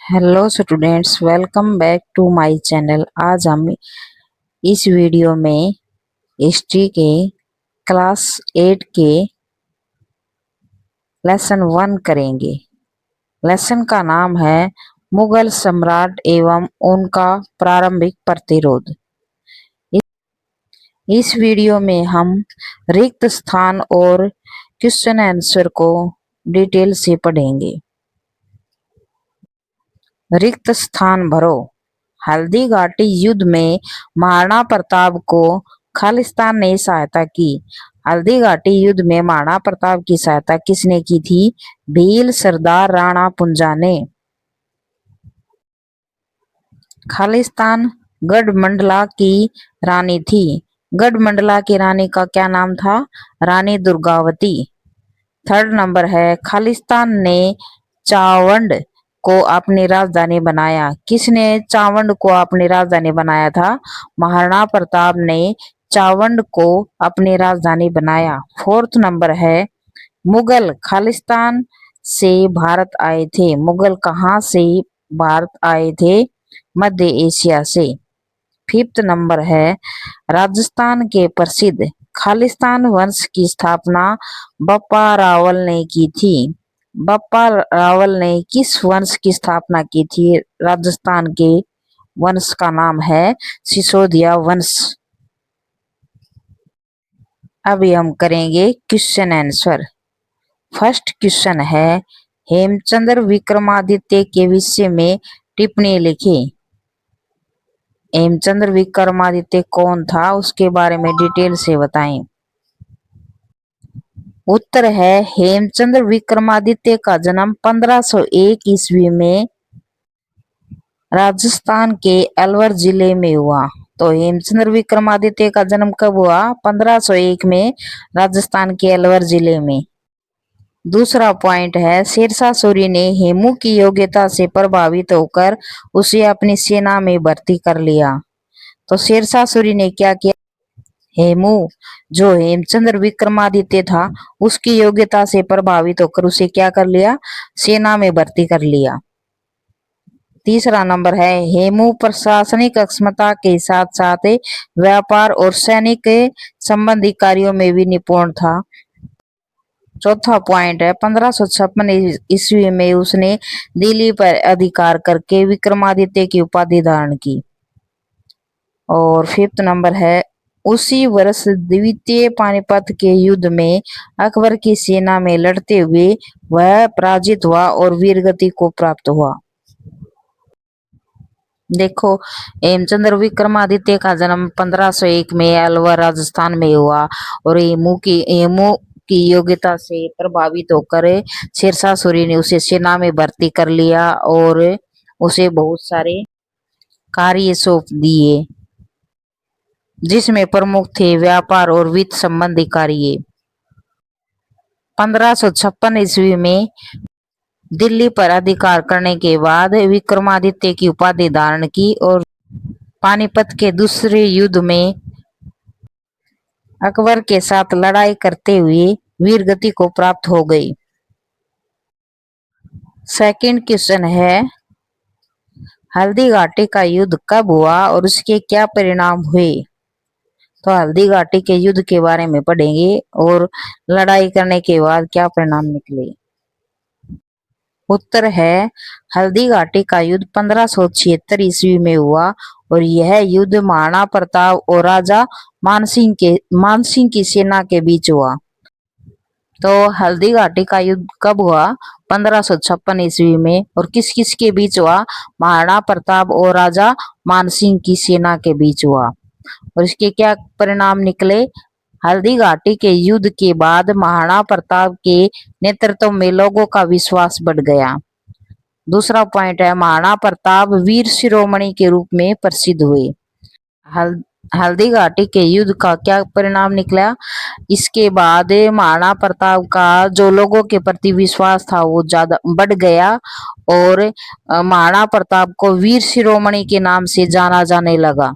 Hello students, welcome back to my channel. आज हम इस वीडियो में हिस्ट्री के क्लास 8 के लेसन 1 करेंगे। लेसन का नाम है मुगल सम्राट एवं उनका प्रारंभिक प्रतिरोध। इस वीडियो में हम रिक्त स्थान और क्वेश्चन आंसर को डिटेल से पढ़ेंगे। रिक्त स्थान भरो। हल्दी घाटी युद्ध में महाराणा प्रताप को खालिस्तान ने सहायता की। हल्दी घाटी युद्ध में महाराणा प्रताप की सहायता किसने की थी? भील सरदार राणा पुंजा ने। खालिस्तान गढ़मंडला की रानी थी। गढ़मंडला की रानी का क्या नाम था? रानी दुर्गावती। थर्ड नंबर है, खालिस्तान ने चावंड को अपनी राजधानी बनाया। किसने चावंड को अपनी राजधानी बनाया था? महाराणा प्रताप ने चावंड को अपनी राजधानी बनाया। फोर्थ नंबर है, मुगल खालिस्तान से भारत आए थे। मुगल कहाँ से भारत आए थे? मध्य एशिया से। फिफ्थ नंबर है, राजस्थान के प्रसिद्ध खालिस्तान वंश की स्थापना बप्पा रावल ने की थी। बप्पा रावल ने किस वंश की स्थापना की थी? राजस्थान के वंश का नाम है सिसोदिया वंश। अभी हम करेंगे क्वेश्चन आंसर। फर्स्ट क्वेश्चन है, हेमचंद्र विक्रमादित्य के विषय में टिप्पणी लिखें। हेमचंद्र विक्रमादित्य कौन था? उसके बारे में डिटेल से बताएं। उत्तर है, हेमचंद्र विक्रमादित्य का जन्म 1501 ईस्वी में राजस्थान के अलवर जिले में हुआ। तो हेमचंद्र विक्रमादित्य का जन्म कब हुआ? 1501 में राजस्थान के अलवर जिले में। दूसरा पॉइंट है, शेरशाह सूरी ने हेमू की योग्यता से प्रभावित होकर उसे अपनी सेना में भर्ती कर लिया। तो शेरशाह सूरी ने क्या किया? हेमू, जो हेमचंद्र विक्रमादित्य था, उसकी योग्यता से प्रभावित होकर उसे क्या कर लिया? सेना में भर्ती कर लिया। तीसरा नंबर है, हेमू प्रशासनिक क्षमता के साथ साथ व्यापार और सैनिक संबंधी कार्यों में भी निपुण था। चौथा पॉइंट है, 1556 ईस्वी में उसने दिल्ली पर अधिकार करके विक्रमादित्य की उपाधि धारण की। और फिफ्थ नंबर है, उसी वर्ष द्वितीय पानीपत के युद्ध में अकबर की सेना में लड़ते हुए वह पराजित हुआ और वीरगति को प्राप्त हुआ। देखो, हेमचंद्र विक्रमादित्य का जन्म 1501 में अलवर राजस्थान में हुआ और हेमू की योग्यता से प्रभावित होकर शेरशाह सूरी ने उसे सेना में भर्ती कर लिया और उसे बहुत सारे कार्य सौंप दिए, जिसमें प्रमुख थे व्यापार और वित्त संबंधी कार्य। 1556 ईस्वी में दिल्ली पर अधिकार करने के बाद विक्रमादित्य की उपाधि धारण की और पानीपत के दूसरे युद्ध में अकबर के साथ लड़ाई करते हुए वीरगति को प्राप्त हो गई। सेकंड क्वेश्चन है, हल्दी घाटी का युद्ध कब हुआ और उसके क्या परिणाम हुए? तो हल्दी घाटी के युद्ध के बारे में पढ़ेंगे और लड़ाई करने के बाद क्या परिणाम निकले। उत्तर है, हल्दी घाटी का युद्ध 1576 ईस्वी में हुआ और यह युद्ध महाराणा प्रताप और राजा मानसिंह की सेना के बीच हुआ। तो हल्दी घाटी का युद्ध कब हुआ? 1556 ईस्वी में। और किस किस के बीच हुआ? महाराणा प्रताप और राजा मानसिंह की सेना के बीच हुआ। और इसके क्या परिणाम निकले? हल्दी घाटी के युद्ध के बाद महाराणा प्रताप के नेतृत्व में लोगों का विश्वास बढ़ गया। दूसरा पॉइंट है, महाराणा प्रताप वीर शिरोमणि के रूप में प्रसिद्ध हुए। हल्दी घाटी के युद्ध का क्या परिणाम निकला? इसके बाद महाराणा प्रताप का जो लोगों के प्रति विश्वास था वो ज्यादा बढ़ गया और महाराणा प्रताप को वीर शिरोमणि के नाम से जाना जाने लगा।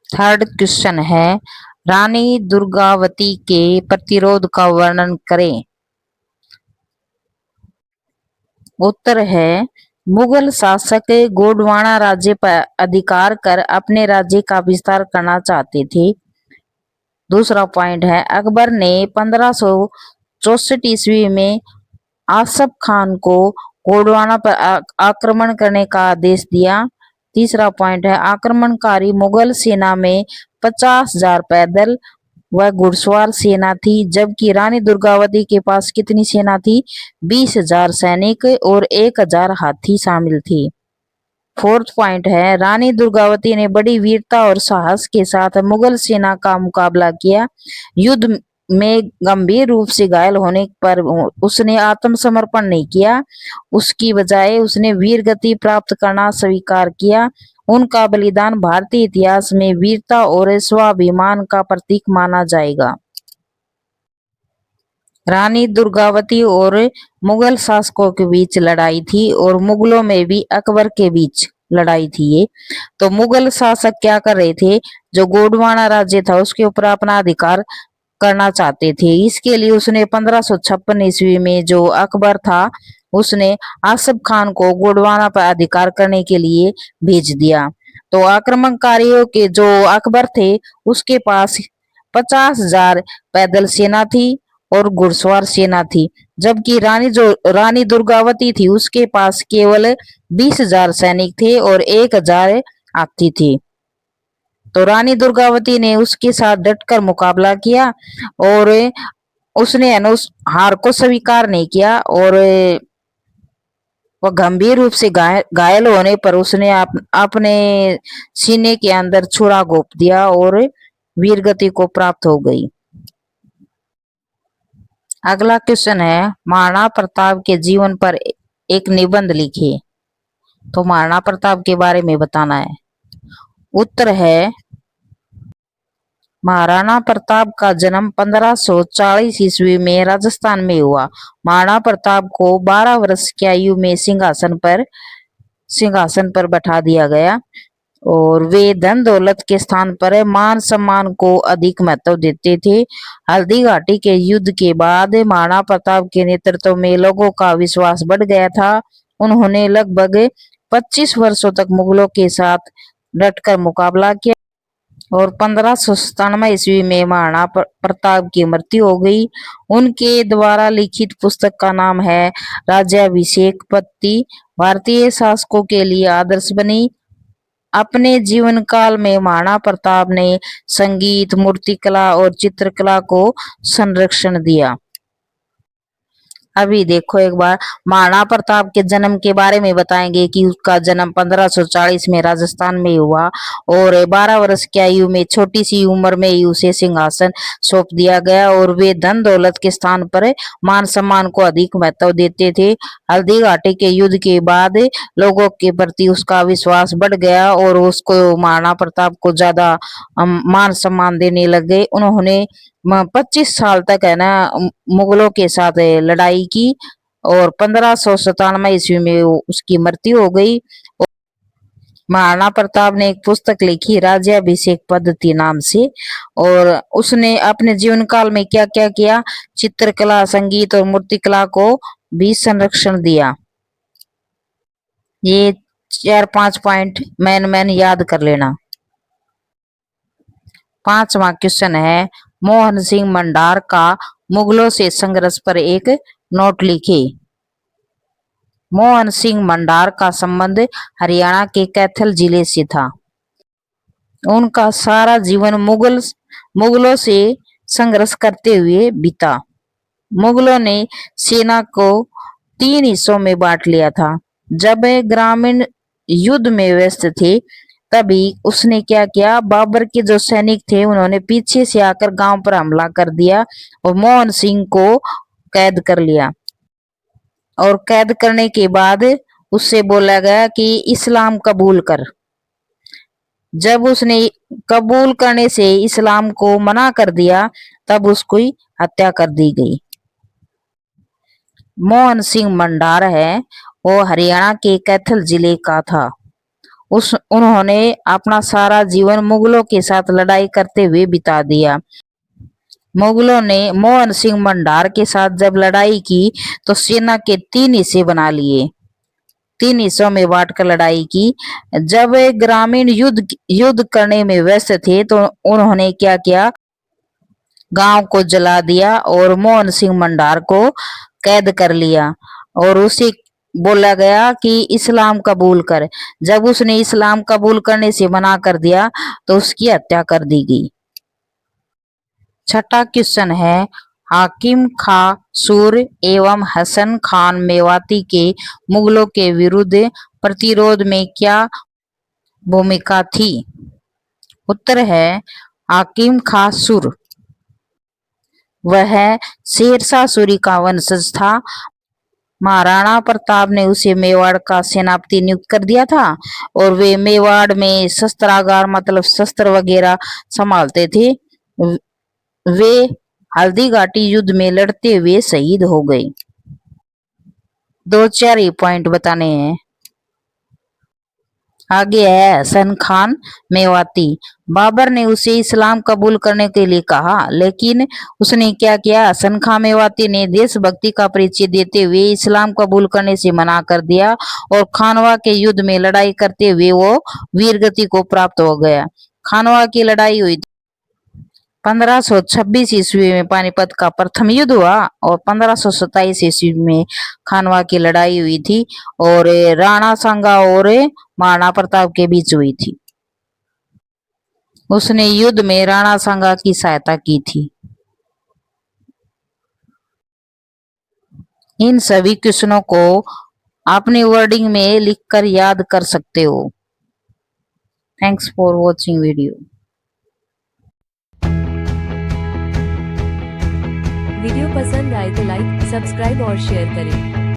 थर्ड क्वेश्चन है, रानी दुर्गावती के प्रतिरोध का वर्णन करें। उत्तर है मुगल शासक गोंडवाना राज्य पर अधिकार कर अपने राज्य का विस्तार करना चाहते थे। दूसरा पॉइंट है अकबर ने 1564 ईस्वी में आसफ खान को गोंडवाना पर आक्रमण करने का आदेश दिया। तीसरा पॉइंट है आक्रमणकारी मुगल सेना में 50,000 पैदल व घुड़सवार सेना थी, जबकि रानी दुर्गावती के पास कितनी सेना थी? 20,000 सैनिक और 1,000 हाथी शामिल थे। फोर्थ पॉइंट है रानी दुर्गावती ने बड़ी वीरता और साहस के साथ मुगल सेना का मुकाबला किया। युद्ध में गंभीर रूप से घायल होने पर उसने आत्मसमर्पण नहीं किया, उसकी बजाय उसने वीर गति प्राप्त करना स्वीकार किया। उनका बलिदान भारतीय इतिहास में वीरता और स्वाभिमान का प्रतीक माना जाएगा। रानी दुर्गावती और मुगल शासकों के बीच लड़ाई थी और मुगलों में भी अकबर के बीच लड़ाई थी ये। तो मुगल शासक क्या कर रहे थे? जो गोंडवाना राज्य था उसके ऊपर अपना अधिकार करना चाहते थे। इसके लिए उसने 1556 ईस्वी में जो अकबर था उसने आसफ खान को गोंडवाना पर अधिकार करने के लिए भेज दिया। तो आक्रमणकारियों के जो अकबर थे उसके पास 50,000 पैदल सेना थी और घुड़सवार सेना थी, जबकि रानी दुर्गावती थी उसके पास केवल 20,000 सैनिक थे और 1,000 हाथी थे। तो रानी दुर्गावती ने उसके साथ डटकर मुकाबला किया और उसने उस हार को स्वीकार नहीं किया और वह गंभीर रूप से घायल होने पर उसने अपने सीने के अंदर छुरा घोंप दिया और वीरगति को प्राप्त हो गई। अगला क्वेश्चन है महाराणा प्रताप के जीवन पर एक निबंध लिखिए। तो महाराणा प्रताप के बारे में बताना है। उत्तर है महाराणा प्रताप का जन्म 1540 ईस्वी में राजस्थान में हुआ। महाराणा प्रताप को 12 वर्ष की आयु में सिंहासन पर बैठा दिया गया और वे धन दौलत के स्थान पर मान सम्मान को अधिक महत्व देते थे। हल्दी घाटी के युद्ध के बाद महाराणा प्रताप के नेतृत्व में लोगों का विश्वास बढ़ गया था। उन्होंने लगभग 25 वर्षों तक मुगलों के साथ डटकर मुकाबला किया और 1597 ईस्वी में महाराणा प्रताप की मृत्यु हो गई। उनके द्वारा लिखित पुस्तक का नाम है राज्याभिषेक पत्ती, भारतीय शासकों के लिए आदर्श बनी। अपने जीवन काल में महाराणा प्रताप ने संगीत, मूर्तिकला और चित्रकला को संरक्षण दिया। अभी देखो एक बार महाराणा प्रताप के जन्म के बारे में बताएंगे कि उसका जन्म 1540 में राजस्थान में हुआ और 12 वर्ष की आयु में छोटी सी उम्र में ही उसे सिंहासन सौंप दिया गया और वे धन दौलत के स्थान पर मान सम्मान को अधिक महत्व देते थे। हल्दी घाटी के युद्ध के बाद लोगों के प्रति उसका विश्वास बढ़ गया और उसको महाराणा प्रताप को ज्यादा मान सम्मान देने लग गए। उन्होंने 25 साल तक है ना मुगलों के साथ लड़ाई की और 1597 ईस्वी में उसकी मृत्यु हो गई। महाराणा प्रताप ने एक पुस्तक लिखी राज्याभिषेक पद्धति नाम से और उसने अपने जीवन काल में क्या क्या किया? चित्रकला, संगीत और मूर्तिकला को भी संरक्षण दिया। ये 4-5 पॉइंट मैन याद कर लेना। 5वां क्वेश्चन है मोहन सिंह मंडार का मुगलों से संघर्ष पर एक नोट लिखे। मोहन सिंह मंडार का संबंध हरियाणा के कैथल जिले से था। उनका सारा जीवन मुगलों से संघर्ष करते हुए बीता। मुगलों ने सेना को 3 हिस्सों में बांट लिया था। जब ग्रामीण युद्ध में व्यस्त थे तभी उसने क्या किया? बाबर के जो सैनिक थे उन्होंने पीछे से आकर गांव पर हमला कर दिया और मोहन सिंह को कैद कर लिया और कैद करने के बाद उससे बोला गया कि इस्लाम कबूल कर। जब उसने कबूल करने से इस्लाम को मना कर दिया तब उसकी हत्या कर दी गई। मोहन सिंह मंडार है वो हरियाणा के कैथल जिले का था। उन्होंने अपना सारा जीवन मुगलों के साथ लड़ाई करते हुए बिता दिया। मुगलों ने मोहन सिंह भंडार के साथ जब लड़ाई की तो सेना के 3 हिस्से बना लिए, 3 हिस्सों में बांटकर लड़ाई की। जब वे ग्रामीण युद्ध करने में व्यस्त थे तो उन्होंने क्या किया, गांव को जला दिया और मोहन सिंह भंडार को कैद कर लिया और उसे बोला गया कि इस्लाम कबूल कर। जब उसने इस्लाम कबूल करने से मना कर दिया तो उसकी हत्या कर दी गई। छठा क्वेश्चन है, हाकिम खां सूर एवं हसन खान मेवाती के मुगलों के विरुद्ध प्रतिरोध में क्या भूमिका थी? उत्तर है हाकिम खां सूर। वह शेरशाह सूरी का वंशज था। महाराणा प्रताप ने उसे मेवाड़ का सेनापति नियुक्त कर दिया था और वे मेवाड़ में शस्त्रागार मतलब शस्त्र वगैरह संभालते थे। वे हल्दी घाटी युद्ध में लड़ते हुए शहीद हो गए। 2-4 ही पॉइंट बताने हैं। आगे है हसन खान मेवाती। बाबर ने उसे इस्लाम कबूल करने के लिए कहा, लेकिन उसने क्या किया, हसन खान मेवाती ने देशभक्ति का परिचय देते हुए इस्लाम कबूल करने से मना कर दिया और खानवा के युद्ध में लड़ाई करते हुए वो वीरगति को प्राप्त हो गया। खानवा की लड़ाई हुई 1526 ईस्वी में पानीपत का प्रथम युद्ध हुआ और 1527 ईस्वी में खानवा की लड़ाई हुई थी और राणा सांगा और महाराणा प्रताप के बीच हुई थी। उसने युद्ध में राणा सांगा की सहायता की थी। इन सभी क्वेश्चनों को अपनी वर्डिंग में लिखकर याद कर सकते हो। Thanks for watching video. Video पसंद आए तो लाइक, सब्सक्राइब और शेयर करें।